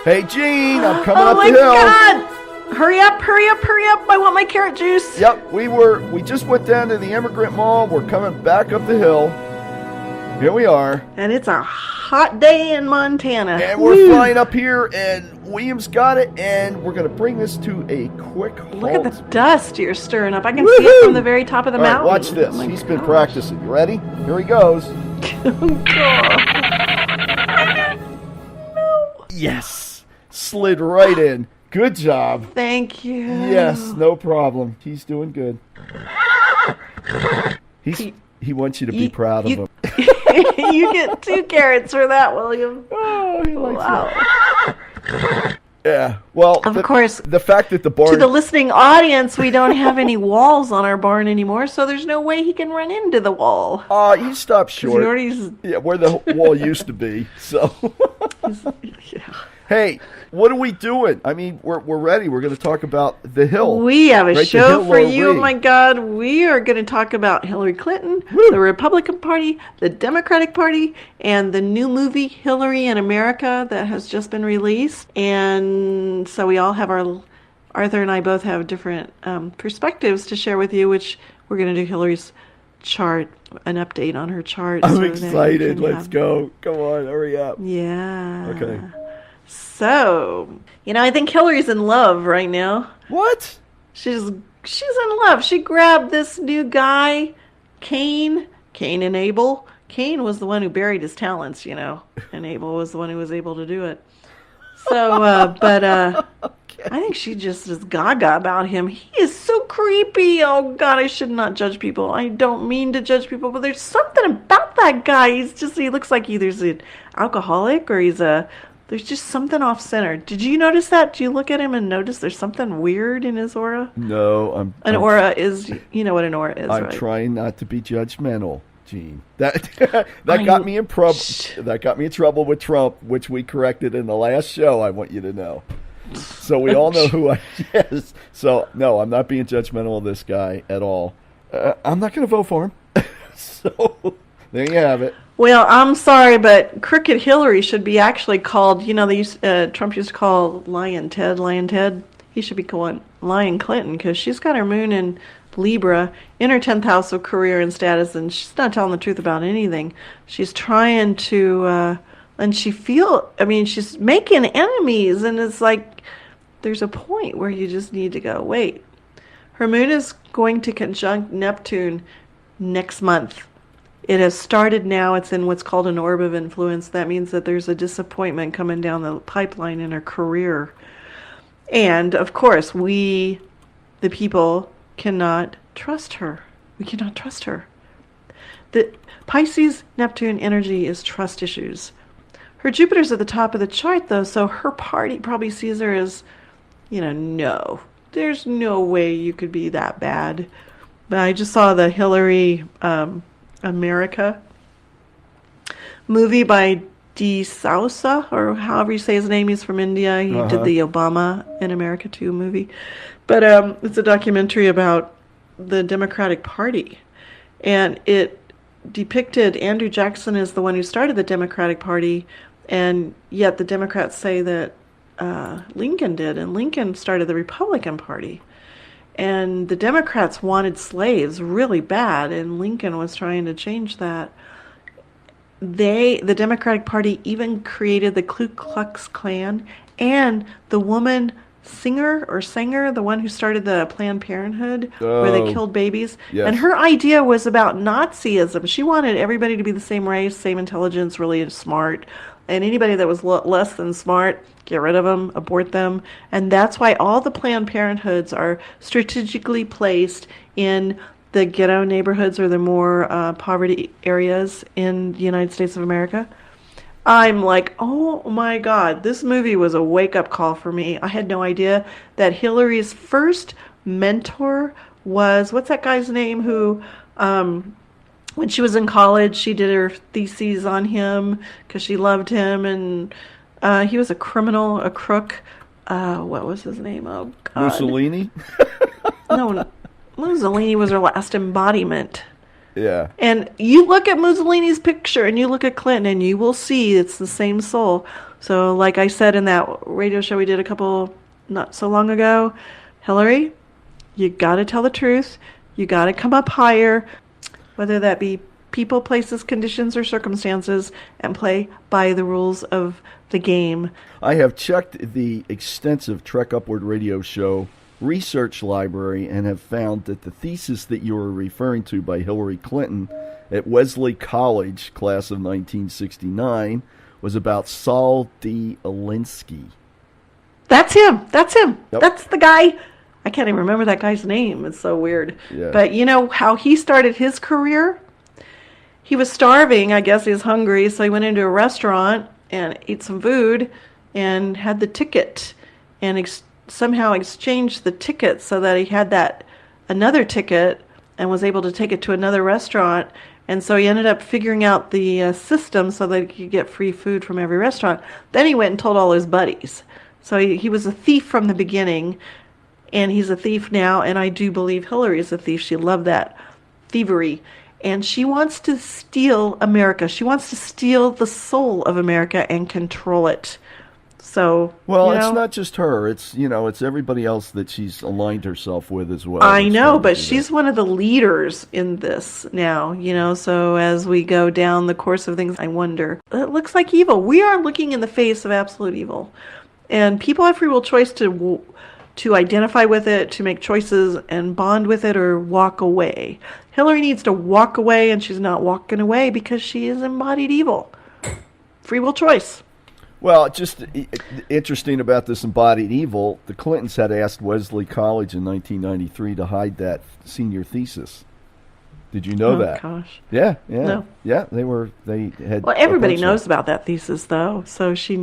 Hey, Gene, I'm coming up the Oh hill. my God! Hurry up, hurry up, hurry up. I want my carrot juice. Yep, we just went down to the Immigrant Mall. We're coming back up the hill. Here we are. And it's a hot day in Montana. And we're flying up here, and William's got it, and we're going to bring this to a quick halt. Look at the dust you're stirring up. I can see it from the very top of the mountain. All right, watch this. Oh He's been practicing. You ready? Here he goes. Yes. Slid right in. Good job. Thank you. Yes, no problem. He's doing good. He wants you to be proud of him. You get 2 carrots for that, William. Oh, he likes Wow. Yeah. Well, Of course, the fact that the barn... to the listening audience, we don't have any walls on our barn anymore, so there's no way he can run into the wall. You stopped short. Yeah, where the wall used to be. So... Yeah. Hey, what are we doing? I mean, we're ready. We're going to talk about the Hill. We have a Right, show for Hill you. Lee. Oh my God. We are going to talk about Hillary Clinton, Woo. the Republican Party, the Democratic Party, and the new movie Hillary in America that has just been released. And so we all have Arthur and I both have different perspectives to share with you, which we're going to do Hillary's chart, an update on her chart. I'm so that you excited. can Let's have- go. Come on, hurry up. Yeah. Okay. So, I think Hillary's in love right now. What? She's in love. She grabbed this new guy, Cain and Abel. Cain was the one who buried his talents, and Abel was the one who was able to do it. So, I think she just is gaga about him. He is so creepy. Oh God, I should not judge people. I don't mean to judge people, but there's something about that guy. He looks like either an alcoholic or there's just something off center. Did you notice that? Do you look at him and notice there's something weird in his aura? No, Aura is, you know what an aura is, I'm right? trying not to be judgmental, Gene. That got me in trouble. That got me in trouble with Trump, which we corrected in the last show. I want you to know. So we all know who I is. So no, I'm not being judgmental of this guy at all. I'm not going to vote for him. So there you have it. Well, I'm sorry, but Crooked Hillary should be actually called, Trump used to call Lion Ted. He should be called Lion Clinton because she's got her moon in Libra in her 10th house of career and status, and she's not telling the truth about anything. She's trying to, and she's making enemies, and it's like there's a point where you just need to go, wait. Her moon is going to conjunct Neptune next month. It has started now. It's in what's called an orb of influence. That means that there's a disappointment coming down the pipeline in her career. And, of course, we, the people, cannot trust her. We cannot trust her. The Pisces Neptune energy is trust issues. Her Jupiter's at the top of the chart, though, so her party probably sees her as, no. There's no way you could be that bad. But I just saw the Hillary... America movie by De Sousa, or however you say his name. He's from India. He did the Obama in America 2 movie. But it's a documentary about the Democratic Party. And it depicted Andrew Jackson as the one who started the Democratic Party, and yet the Democrats say that Lincoln did, and Lincoln started the Republican Party. And the Democrats wanted slaves really bad, and Lincoln was trying to change that. The Democratic Party even created the Ku Klux Klan, and the woman singer, the one who started the Planned Parenthood, where they killed babies. Yes. And her idea was about Nazism. She wanted everybody to be the same race, same intelligence, really smart. And anybody that was less than smart, get rid of them, abort them. And that's why all the Planned Parenthoods are strategically placed in the ghetto neighborhoods or the more poverty areas in the United States of America. I'm like, oh my God, this movie was a wake-up call for me. I had no idea that Hillary's first mentor was, what's that guy's name who... when she was in college, she did her theses on him because she loved him, and he was a criminal, a crook. What was his name? Oh, God. Mussolini? No, Mussolini was her last embodiment. Yeah. And you look at Mussolini's picture and you look at Clinton and you will see it's the same soul. So like I said in that radio show we did not so long ago, Hillary, you got to tell the truth. You got to come up higher, whether that be people, places, conditions, or circumstances, and play by the rules of the game. I have checked the extensive Trek Upward radio show research library and have found that the thesis that you were referring to by Hillary Clinton at Wesley College, class of 1969, was about Saul D. Alinsky. That's him. That's him. Yep. That's the guy. I can't even remember that guy's name. It's so weird. Yeah. But you know how he started his career? He was starving. I guess he was hungry, so he went into a restaurant and ate some food and had the ticket and somehow exchanged the ticket so that he had another ticket and was able to take it to another restaurant. And so he ended up figuring out the system so that he could get free food from every restaurant. Then he went and told all his buddies. So he was a thief from the beginning, and he's a thief now, and I do believe Hillary is a thief. She loved that thievery. And she wants to steal America. She wants to steal the soul of America and control it. So, well, it's not just her. It's everybody else that she's aligned herself with as well. I know, but she's one of the leaders in this now, so as we go down the course of things, I wonder. It looks like evil. We are looking in the face of absolute evil. And people have free will choice to identify with it, to make choices and bond with it or walk away. Hillary needs to walk away, and she's not walking away because she is embodied evil. Free will choice. Well, just interesting about this embodied evil, the Clintons had asked Wesley College in 1993 to hide that senior thesis. Did you know that? Oh, gosh. Yeah. No. Yeah, they had... Well, everybody knows about that thesis, though. So she,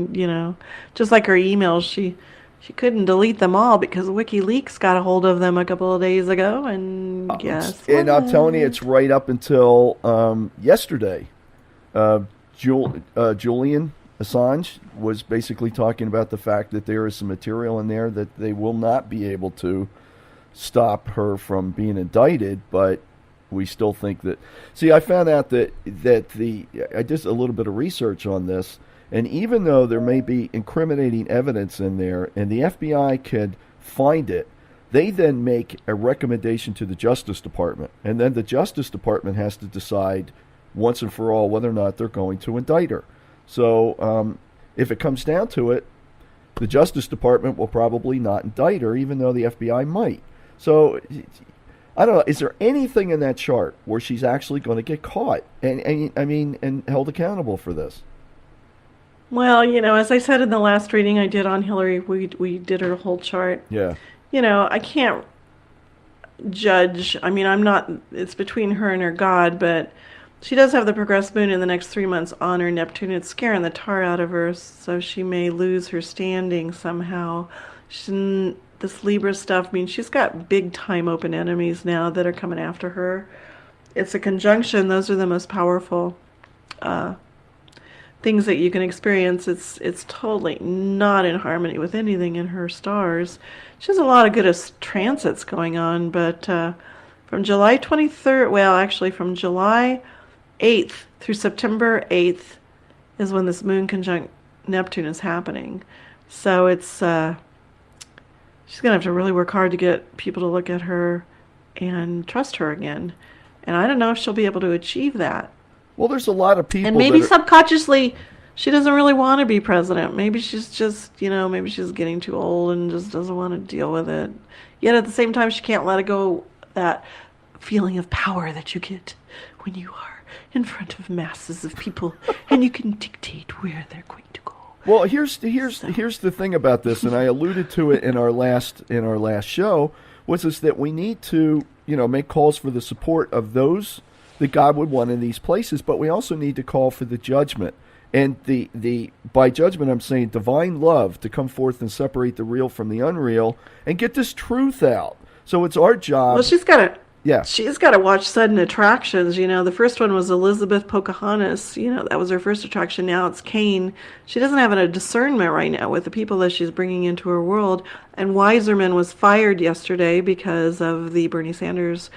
just like her emails, she couldn't delete them all because WikiLeaks got a hold of them a couple of days ago, and guess what? And I'm telling you, it's right up until yesterday. Julian Assange was basically talking about the fact that there is some material in there that they will not be able to stop her from being indicted, but we still think that... See, I found out that I did a little bit of research on this, and even though there may be incriminating evidence in there and the FBI could find it, they then make a recommendation to the Justice Department, and then the Justice Department has to decide once and for all whether or not they're going to indict her. So if it comes down to it, the Justice Department will probably not indict her, even though the FBI might. So I don't know. Is there anything in that chart where she's actually going to get caught and held accountable for this? Well, as I said in the last reading I did on Hillary, we did her whole chart. Yeah. I can't judge. I mean, I'm not. It's between her and her God, but she does have the progressed moon in the next 3 months on her Neptune. It's scaring the tar out of her, so she may lose her standing somehow. This Libra stuff means she's got big time open enemies now that are coming after her. It's a conjunction. Those are the most powerful things that you can experience. It's totally not in harmony with anything in her stars. She has a lot of good transits going on, but from July 23rd, well, actually from July 8th through September 8th is when this moon conjunct Neptune is happening. So it's she's going to have to really work hard to get people to look at her and trust her again. And I don't know if she'll be able to achieve that. Well, there's a lot of people. And maybe subconsciously she doesn't really want to be president. Maybe she's just, maybe she's getting too old and just doesn't want to deal with it. Yet at the same time, she can't let it go, that feeling of power that you get when you are in front of masses of people and you can dictate where they're going to go. Well, here's the thing about this, and I alluded to it in our last show, was that we need to make calls for the support of those that God would want in these places, but we also need to call for the judgment. And the by judgment, I'm saying divine love to come forth and separate the real from the unreal and get this truth out. So it's our job. Well, she's got to watch sudden attractions. The first one was Elizabeth Pocahontas. That was her first attraction. Now it's Cain. She doesn't have a discernment right now with the people that she's bringing into her world. And Wiserman was fired yesterday because of the Bernie Sanders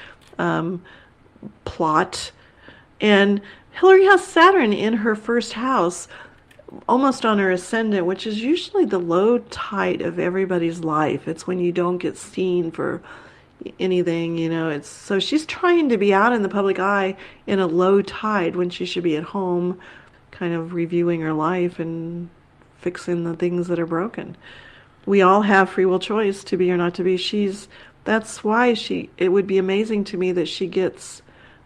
plot. And Hillary has Saturn in her first house, almost on her ascendant, which is usually the low tide of everybody's life. It's when you don't get seen for anything, It's so she's trying to be out in the public eye in a low tide when she should be at home, kind of reviewing her life and fixing the things that are broken. We all have free will choice to be or not to be. That's why it would be amazing to me that she gets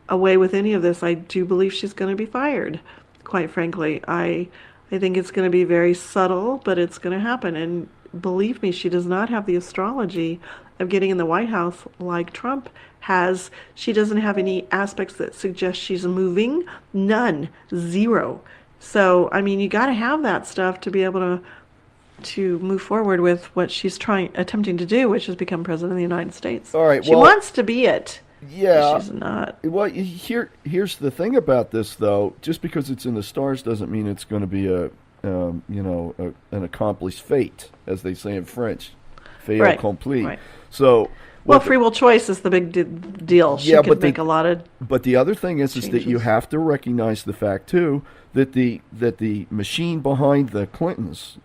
away with any of this. I do believe she's going to be fired, quite frankly. I think it's going to be very subtle, but it's going to happen. And believe me, she does not have the astrology of getting in the White House like Trump has. She doesn't have any aspects that suggest she's moving. None. Zero. So, you got to have that stuff to be able to move forward with what she's attempting to do, which is become president of the United States. All right. She wants to be it. Yeah. She's not. Well, here's the thing about this, though. Just because it's in the stars doesn't mean it's going to be an accomplished fate, as they say in French. Fait accompli. Right. So. Free will choice is the big deal. She could make a lot of. But the other thing is that you have to recognize the fact too that the machine behind the Clintons,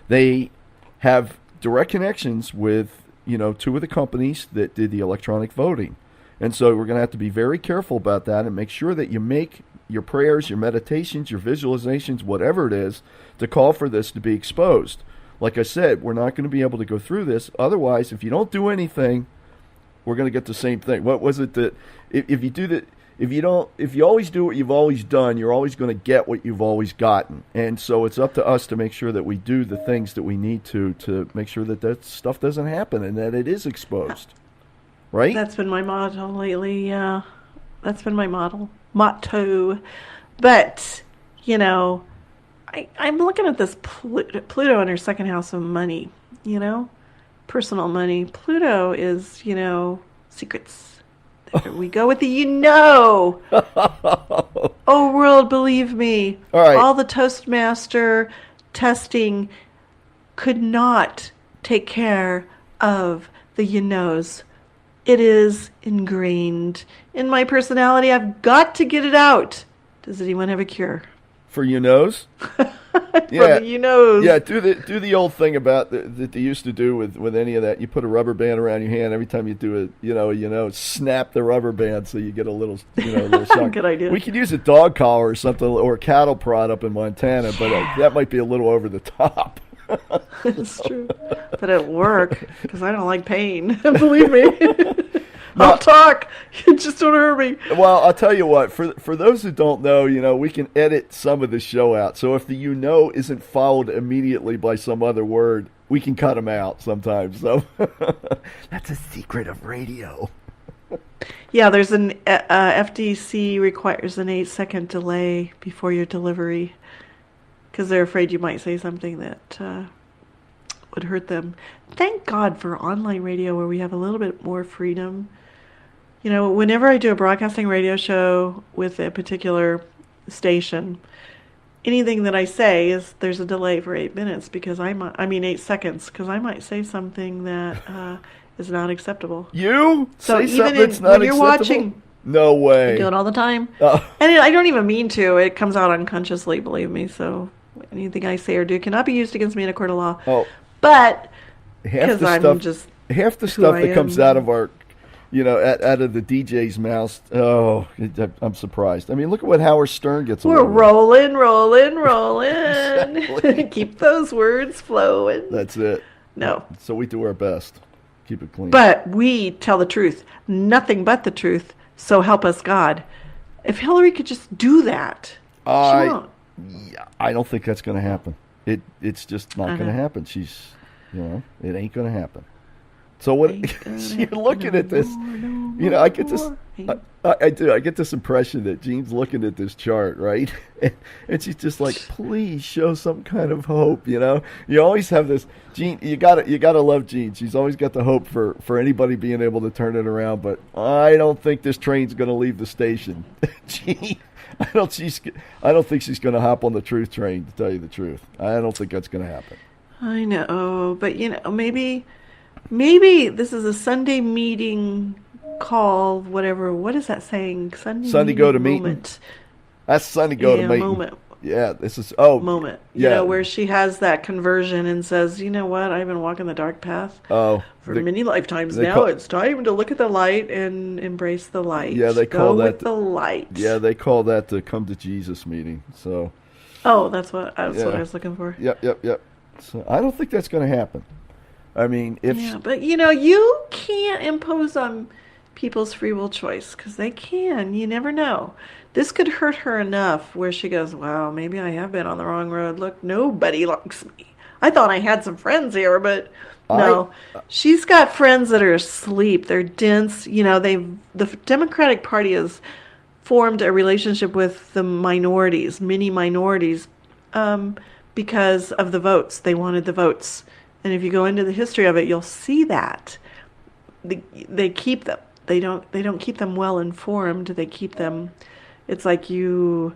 they have direct connections with two of the companies that did the electronic voting, and so we're going to have to be very careful about that and make sure that you make your prayers, your meditations, your visualizations, whatever it is, to call for this to be exposed. Like I said, we're not going to be able to go through this. Otherwise, if you don't do anything, we're going to get the same thing. What was it that if you always do what you've always done, you're always going to get what you've always gotten. And so it's up to us to make sure that we do the things that we need to make sure that stuff doesn't happen and that it is exposed. Right? That's been my motto lately. Yeah, that's been my motto. But I'm looking at this Pluto in her second house of money, personal money. Pluto is, secrets. There we go with the Oh, world, believe me. All right. All the Toastmaster testing could not take care of the It is ingrained in my personality. I've got to get it out. Does anyone have a cure? For Yeah. Yeah, do the old thing about that they used to do with any of that. You put a rubber band around your hand every time you do it. Snap the rubber band so you get a little shock. Good idea. We could use a dog collar or something, or a cattle prod up in Montana, but that might be a little over the top. It's true, but at work because I don't like pain. Believe me. I'll talk. Just don't hurt me. Well, I'll tell you what. For those who don't know, we can edit some of the show out. So if the isn't followed immediately by some other word, we can cut them out sometimes. So that's a secret of radio. Yeah, there's an FDC requires an 8-second delay before your delivery because they're afraid you might say something that would hurt them. Thank God for online radio where we have a little bit more freedom. Whenever I do a broadcasting radio show with a particular station, anything that I say there's a delay for 8 minutes because 8 seconds because I might say something that is not acceptable. You so say even something that's not when you're acceptable? watching, no way. I do it all the time, Oh. and I don't even mean to. It comes out unconsciously, believe me. So anything I say or do cannot be used against me in a court of law. Oh, but half because I'm just half the stuff I that comes am. out of our. Out of the DJ's mouth. Oh, I'm surprised. I mean, look at what Howard Stern gets away We're with. rolling. Exactly. Keep those words flowing. That's it. No. So we do our best. Keep it clean. But we tell the truth. Nothing but the truth. So help us God. If Hillary could just do that, she won't. Yeah, I don't think that's going to happen. It's just not going to happen. She's, it ain't going to happen. So what you're looking at this, I get this. I do. I get this impression that Jean's looking at this chart, right? And she's just like, please show some kind of hope. You always have this. Jean, you gotta love Jean. She's always got the hope for anybody being able to turn it around. But I don't think this train's going to leave the station. Jean, I don't think she's going to hop on the truth train. To tell you the truth, I don't think that's going to happen. I know, but maybe this is a Sunday meeting call whatever. What is that saying? Sunday go to meeting. Moment. That's Sunday go to meeting. Moment. Yeah, this is Moment. Yeah, Where she has that conversion and says, you know what? I've been walking the dark path for many lifetimes now. It's time to look at the light and embrace the light. Yeah, they call that with the light. Yeah, they call that the come to Jesus meeting. So. Oh, that's what I was looking for. Yep. So I don't think that's going to happen. I mean, but you can't impose on people's free will choice because they can. You never know. This could hurt her enough where she goes, wow, maybe I have been on the wrong road. Look, nobody likes me. I thought I had some friends here, but no. She's got friends that are asleep. They're dense. The Democratic Party has formed a relationship with the minorities, many minorities, because of the votes. They wanted the votes. And if you go into the history of it, you'll see that. They keep them. They don't keep them well informed. They keep them. It's like you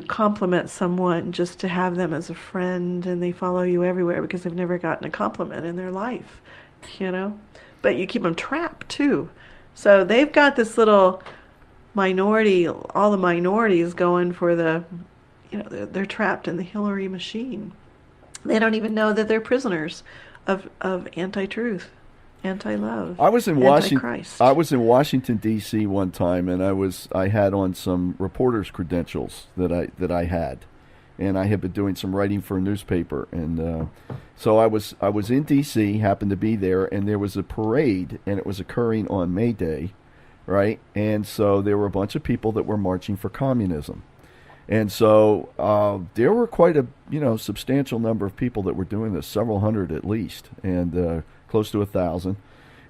compliment someone just to have them as a friend, and they follow you everywhere because they've never gotten a compliment in their life, But you keep them trapped too. So they've got this little minority, all the minorities going for they're trapped in the Hillary machine. They don't even know that they're prisoners of anti-truth. Anti-love. I was in Anti-Christ. I was in Washington D.C. one time, and I had on some reporter's credentials that I had, and I had been doing some writing for a newspaper, and so I was in D.C. happened to be there, and there was a parade, and it was occurring on May Day, right? And so there were a bunch of people that were marching for communism, and so there were quite a substantial number of people that were doing this, several hundred at least, and close to 1,000.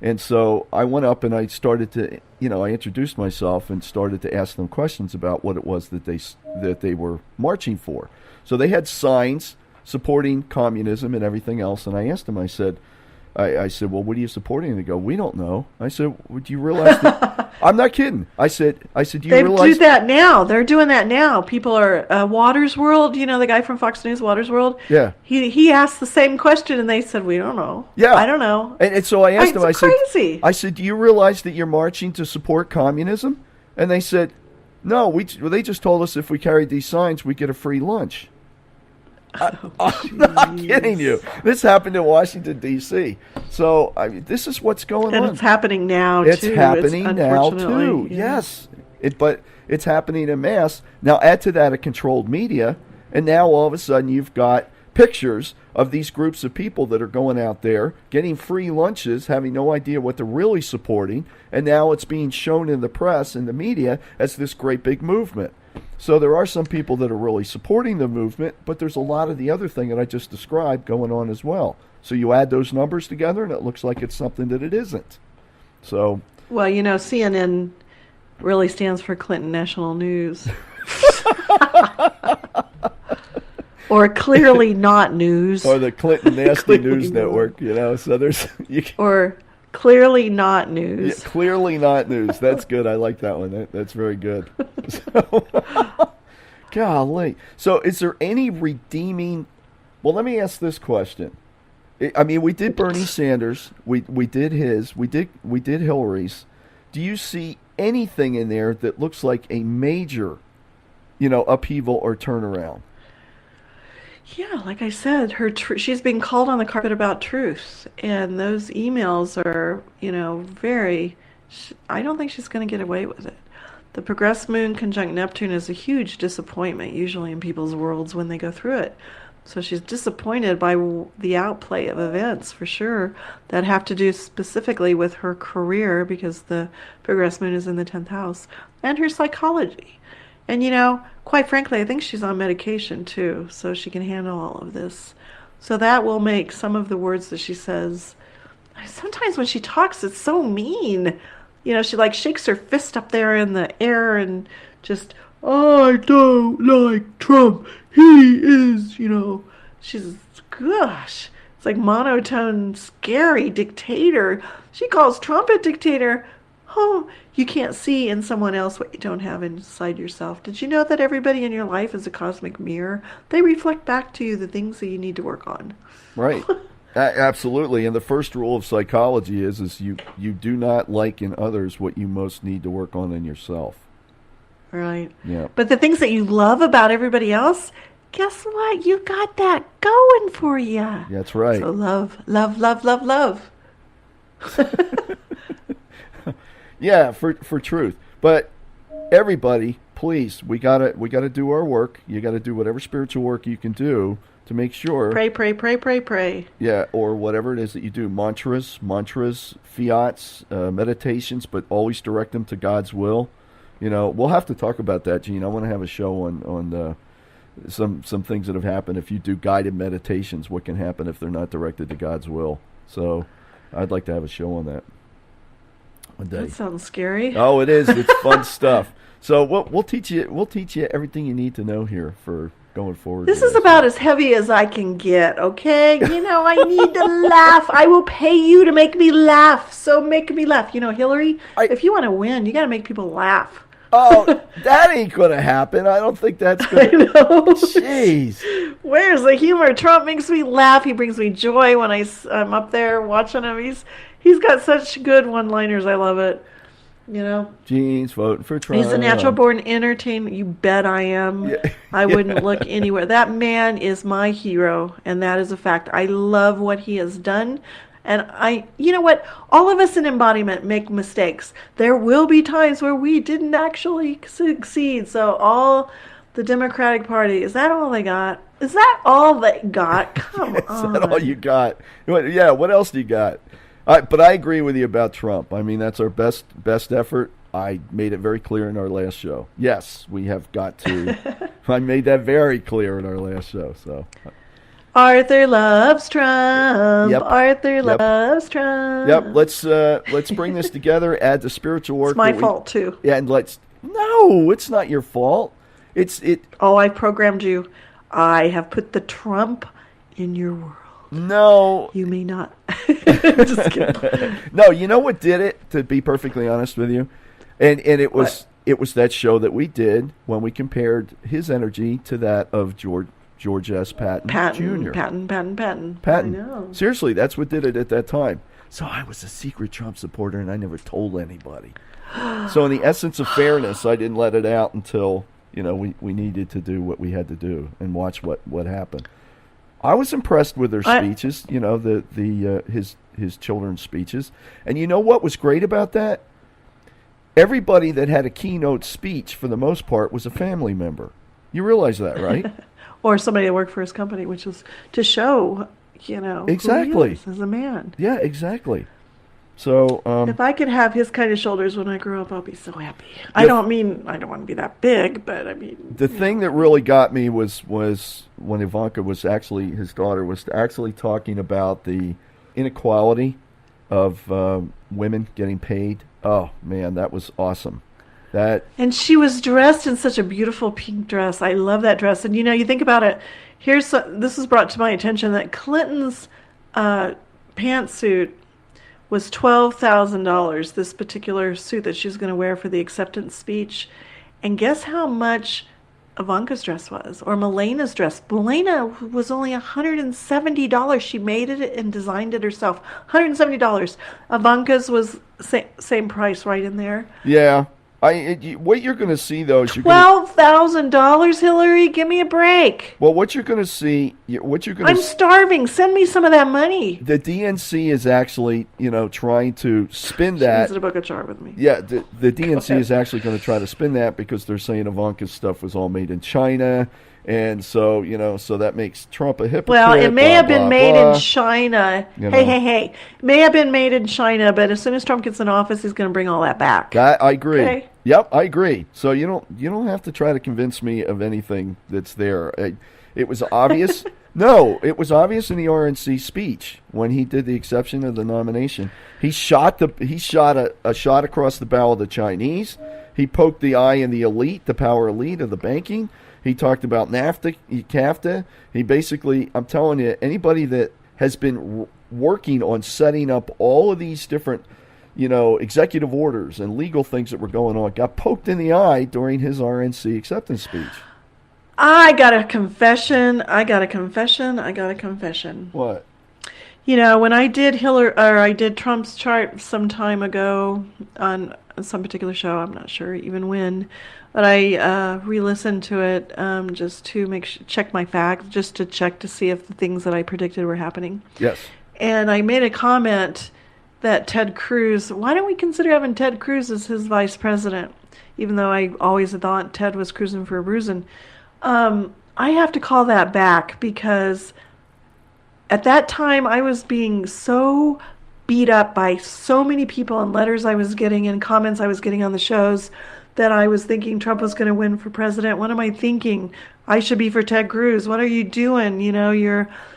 And so I went up and I started to, I introduced myself and started to ask them questions about what it was that they were marching for. So they had signs supporting communism and everything else. And I asked them, I said, well, what are you supporting? And they go, we don't know. I said, would you realize that? I'm not kidding. I said, do you realize? They do that now. They're doing that now. People are, Waters World, the guy from Fox News, Waters World? Yeah. He asked the same question and they said, we don't know. Yeah. I don't know. And so I asked them, crazy. I said, do you realize that you're marching to support communism? And they said, no, they just told us if we carried these signs, we'd get a free lunch. I'm not kidding you. This happened in Washington, D.C. So, this is what's going on. And it's happening now, too. It's happening now, too. Yeah. Yes. But it's happening en masse. Now, add to that a controlled media, and now all of a sudden you've got pictures of these groups of people that are going out there, getting free lunches, having no idea what they're really supporting, and now it's being shown in the press and the media as this great big movement. So there are some people that are really supporting the movement, but there's a lot of the other thing that I just described going on as well. So you add those numbers together, and it looks like it's something that it isn't. So, well, CNN really stands for Clinton National News. Or Clearly Not News. Or the Clinton Nasty News Network, So there's... Or Clearly Not News. Yeah, Clearly Not News. That's good. I like that one. That's very good. Golly. So is there any redeeming... Well, let me ask this question. We did Bernie Sanders. We did his. We did Hillary's. Do you see anything in there that looks like a major, upheaval or turnaround? Yeah, like I said, she's being called on the carpet about truth, and those emails are, very. I don't think she's going to get away with it. The progressed moon conjunct Neptune is a huge disappointment, usually in people's worlds when they go through it. So she's disappointed by the outplay of events, for sure, that have to do specifically with her career, because the progressed moon is in the 10th house, and her psychology. And, quite frankly, I think she's on medication, too, so she can handle all of this. So that will make some of the words that she says... Sometimes when she talks, it's so mean. She, shakes her fist up there in the air and just, I don't like Trump. He is, She's, gosh, it's like monotone, scary dictator. She calls Trump a dictator. Oh, you can't see in someone else what you don't have inside yourself. Did you know that everybody in your life is a cosmic mirror? They reflect back to you the things that you need to work on. Right. Absolutely. And the first rule of psychology is you do not like in others what you most need to work on in yourself. Right. Yeah. But the things that you love about everybody else, guess what? You got that going for you. That's right. So love, love, love, love, love. Yeah, for truth. But everybody, please, we gotta do our work. You gotta do whatever spiritual work you can do to make sure. Pray, pray, pray, pray, pray. Yeah, or whatever it is that you do. Mantras, fiats, meditations, but always direct them to God's will. We'll have to talk about that, Gene. I want to have a show on some things that have happened if you do guided meditations. What can happen if they're not directed to God's will? So, I'd like to have a show on that one day. That sounds scary. Oh, it is. It's fun stuff. So we'll teach you. We'll teach you everything you need to know here for going forward. This is about as heavy as I can get. Okay, I need to laugh. I will pay you to make me laugh. So make me laugh. Hillary, if you want to win, you got to make people laugh. Oh, that ain't gonna happen. I don't think that's gonna. I know. Jeez. Where's the humor? Trump makes me laugh. He brings me joy when I'm up there watching him. He's got such good one-liners. I love it. Gene's voting for Trump. He's a natural-born entertainer. You bet I am. Yeah. I wouldn't look anywhere. That man is my hero, and that is a fact. I love what he has done. And you know what? All of us in embodiment make mistakes. There will be times where we didn't actually succeed. So all the Democratic Party, is that all they got? Is that all they got? Come on. Is that all you got? Yeah, what else do you got? But I agree with you about Trump. I mean, that's our best effort. I made it very clear in our last show. Yes, we have got to. I made that very clear in our last show. So. Arthur loves Trump. Yep. Arthur loves Trump. Yep. Let's bring this together. Add the spiritual work. It's my fault too. Yeah, and no, it's not your fault. Oh, I programmed you. I have put the Trump in your world. No. You may not. Just kidding. No, you know what did it, to be perfectly honest with you? And it was that show that we did when we compared his energy to that of George S. Patton Jr. Patton. I know. Seriously, that's what did it at that time. So I was a secret Trump supporter, and I never told anybody. So in the essence of fairness, I didn't let it out until we needed to do what we had to do and watch what happened. I was impressed with their speeches, his children's speeches. And you know what was great about that? Everybody that had a keynote speech, for the most part, was a family member. You realize that, right? Or somebody that worked for his company, which was to show, exactly, who he is as a man. Yeah, exactly. So if I could have his kind of shoulders when I grow up, I'll be so happy. I don't want to be that big, but I mean. The thing that really got me was when Ivanka his daughter was actually talking about the inequality of women getting paid. Oh man, that was awesome. And she was dressed in such a beautiful pink dress. I love that dress. And you think about it. This was brought to my attention that Clinton's pantsuit was $12,000, this particular suit that she was going to wear for the acceptance speech. And guess how much Ivanka's dress was, or Melena's dress? Melena was only $170. She made it and designed it herself. $170. Ivanka's was same price, right in there. Yeah. What you're going to see, though, is $12,000, Hillary. Give me a break. Well, what you're going to see, I'm starving. Send me some of that money. The DNC is actually, trying to spin that. She needs to book a chart with me. Yeah, the DNC is actually going to try to spin that because they're saying Ivanka's stuff was all made in China. And so, so that makes Trump a hypocrite. Well, it may have been made in China. Hey. It may have been made in China, but as soon as Trump gets in office, he's going to bring all that back. I agree. Okay? Yep, I agree. So you don't have to try to convince me of anything that's there. It was obvious. No, it was obvious in the RNC speech when he did the exception of the nomination. He shot a shot across the bow of the Chinese. He poked the eye in the elite, the power elite of the banking. He talked about CAFTA. He basically, I'm telling you, anybody that has been working on setting up all of these different, executive orders and legal things that were going on got poked in the eye during his RNC acceptance speech. I got a confession. What? When I did I did Trump's chart some time ago on some particular show, I'm not sure even when, but I re-listened to it just to check my facts, just to check to see if the things that I predicted were happening. Yes. And I made a comment that Ted Cruz, why don't we consider having Ted Cruz as his vice president? Even though I always thought Ted was cruising for a bruising. I have to call that back because at that time I was being so beat up by so many people and letters I was getting and comments I was getting on the shows that I was thinking Trump was going to win for president. What am I thinking? I should be for Ted Cruz. What are you doing?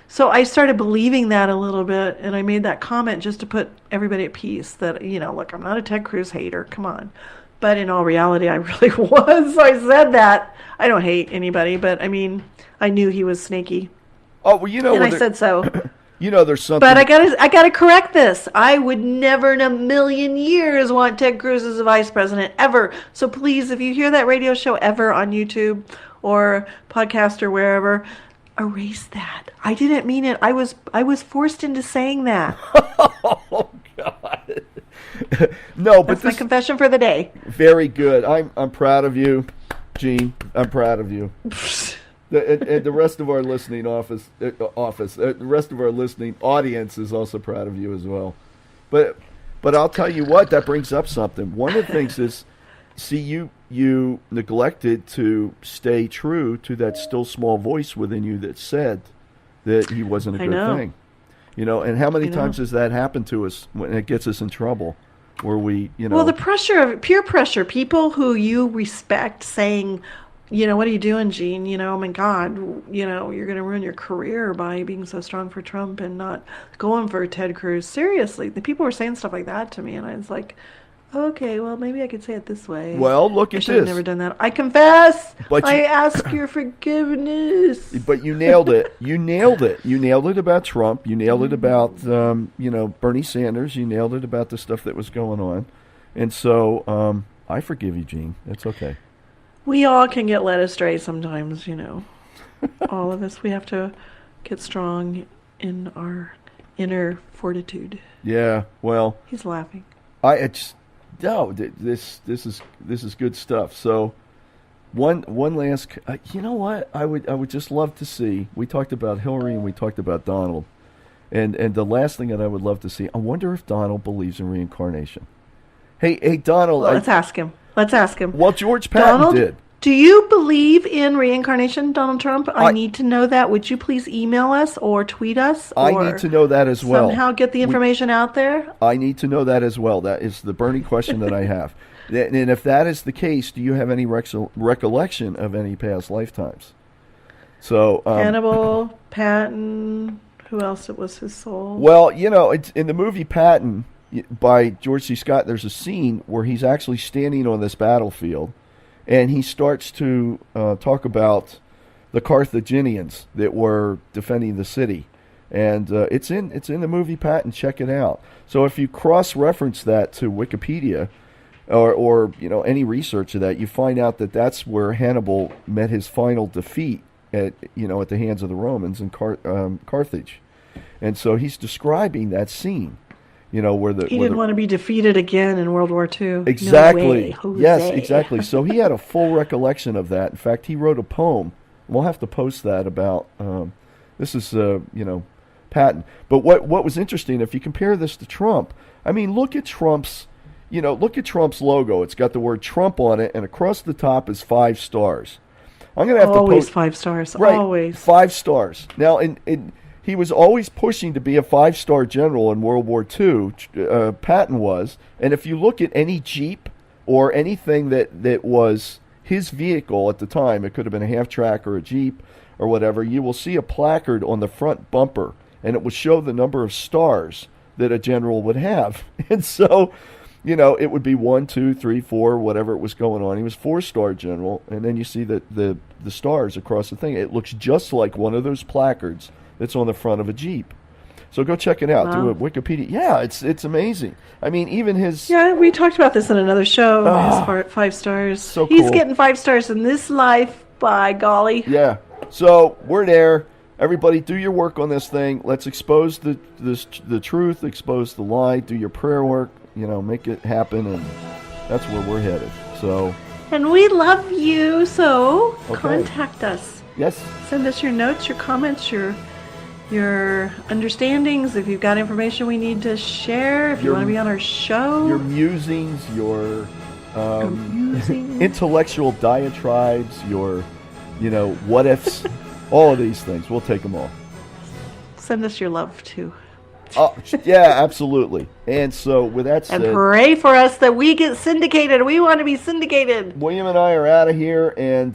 So I started believing that a little bit, and I made that comment just to put everybody at peace that, look, I'm not a Ted Cruz hater. Come on. But in all reality, I really was. I said that. I don't hate anybody, but I knew he was snaky. Oh, well, and I said so. There's something. But I gotta correct this. I would never in a million years want Ted Cruz as a vice president ever. So please, if you hear that radio show ever on YouTube or podcast or wherever, erase that. I didn't mean it. I was forced into saying that. Oh God. No, but that's my confession for the day. Very good. I'm proud of you, Gene. I'm proud of you. The rest of our listening the rest of our listening audience is also proud of you as well. But I'll tell you what, that brings up something. One of the things is, see, you neglected to stay true to that still small voice within you that said that he wasn't a good thing. And how many times has that happened to us when it gets us in trouble? Where we, Well, the pressure of peer pressure, people who you respect saying, what are you doing, Gene? Oh my God, you're going to ruin your career by being so strong for Trump and not going for Ted Cruz. Seriously, the people were saying stuff like that to me, and I was like, okay, well, maybe I could say it this way. Well, look at I should this. have never done that. I confess. But I ask your forgiveness. But you nailed it. You nailed it. You nailed it about Trump. You nailed it about, Bernie Sanders. You nailed it about the stuff that was going on. And so I forgive you, Gene. It's okay. We all can get led astray sometimes, All of us. We have to get strong in our inner fortitude. Yeah, well. He's laughing. This is good stuff. So, one last. You know what? I would just love to see. We talked about Hillary and we talked about Donald, and the last thing that I would love to see. I wonder if Donald believes in reincarnation. Hey, Donald. Well, let's ask him. Well, George Patton did. Do you believe in reincarnation, Donald Trump? I need to know that. Would you please email us or tweet us? I need to know that as well. Somehow get the information out there? I need to know that as well. That is the burning question that I have. And if that is the case, do you have any recollection of any past lifetimes? So Hannibal, Patton, who else it was his soul? Well, it's in the movie Patton by George C. Scott, there's a scene where he's actually standing on this battlefield. And he starts to talk about the Carthaginians that were defending the city, and it's in the movie Patton. Check it out. So if you cross-reference that to Wikipedia, or any research of that, you find out that that's where Hannibal met his final defeat at the hands of the Romans in Carthage, and so he's describing that scene. Where he didn't want to be defeated again in World War II. Exactly. No way, yes, exactly. So he had a full recollection of that. In fact, he wrote a poem. We'll have to post that about. This is Patton. But what was interesting, if you compare this to Trump, look at Trump's. Look at Trump's logo. It's got the word Trump on it, and across the top is 5 stars. I'm going to have always to 5 stars. Right, always 5 stars. Now, he was always pushing to be a 5-star general in World War II, Patton was. And if you look at any Jeep or anything that was his vehicle at the time, it could have been a half-track or a Jeep or whatever, you will see a placard on the front bumper, and it will show the number of stars that a general would have. And so, it would be 1, 2, 3, 4, whatever it was going on. He was 4-star general, and then you see the stars across the thing. It looks just like one of those placards that's on the front of a Jeep. So go check it out. Wow. Do a Wikipedia. Yeah, it's amazing. Even his... Yeah, we talked about this in another show. His 5 stars. So He's cool. getting 5 stars in this life, by golly. Yeah. So we're there. everybody, do your work on this thing. Let's expose the truth, expose the lie, do your prayer work, make it happen, and that's where we're headed. So. And we love you, so Okay. contact us. Yes. Send us your notes, your comments, your understandings. If you've got information we need to share, if you want to be on our show, your musings, your musings. intellectual diatribes, your what ifs, all of these things, we'll take them all. Send us your love too. Oh, yeah, absolutely. And so with that said, and pray for us that we get syndicated. We want to be syndicated. William and I are out of here, and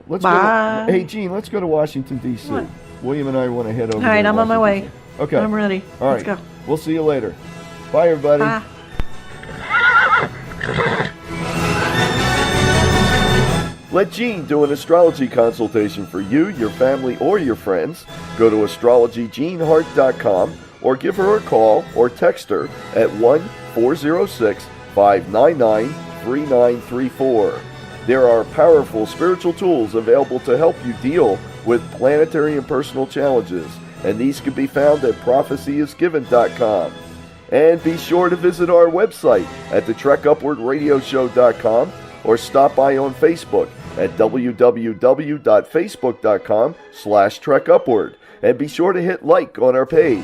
let's Bye. go. Hey, Gene, let's go to Washington D.C. What? William and I want to head over. All right, to I'm on my way. Washington, D.C. Okay, I'm ready. All right, Let's go. We'll see you later. Bye, everybody. Bye. Let Jean do an astrology consultation for you, your family, or your friends. Go to astrologyjeanhart.com or give her a call or text her at 1-406-599-3934. There are powerful spiritual tools available to help you deal with planetary and personal challenges, and these can be found at prophecyisgiven.com. And be sure to visit our website at thetrekkupwardradioshow.com or stop by on Facebook at www.facebook.com/trekupward, and be sure to hit like on our page,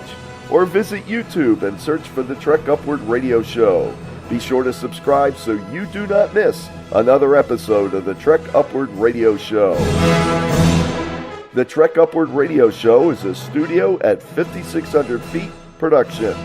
or visit YouTube and search for the Trek Upward Radio Show. Be sure to subscribe so you do not miss another episode of the Trek Upward Radio Show. The Trek Upward Radio Show is a studio at 5,600 feet production.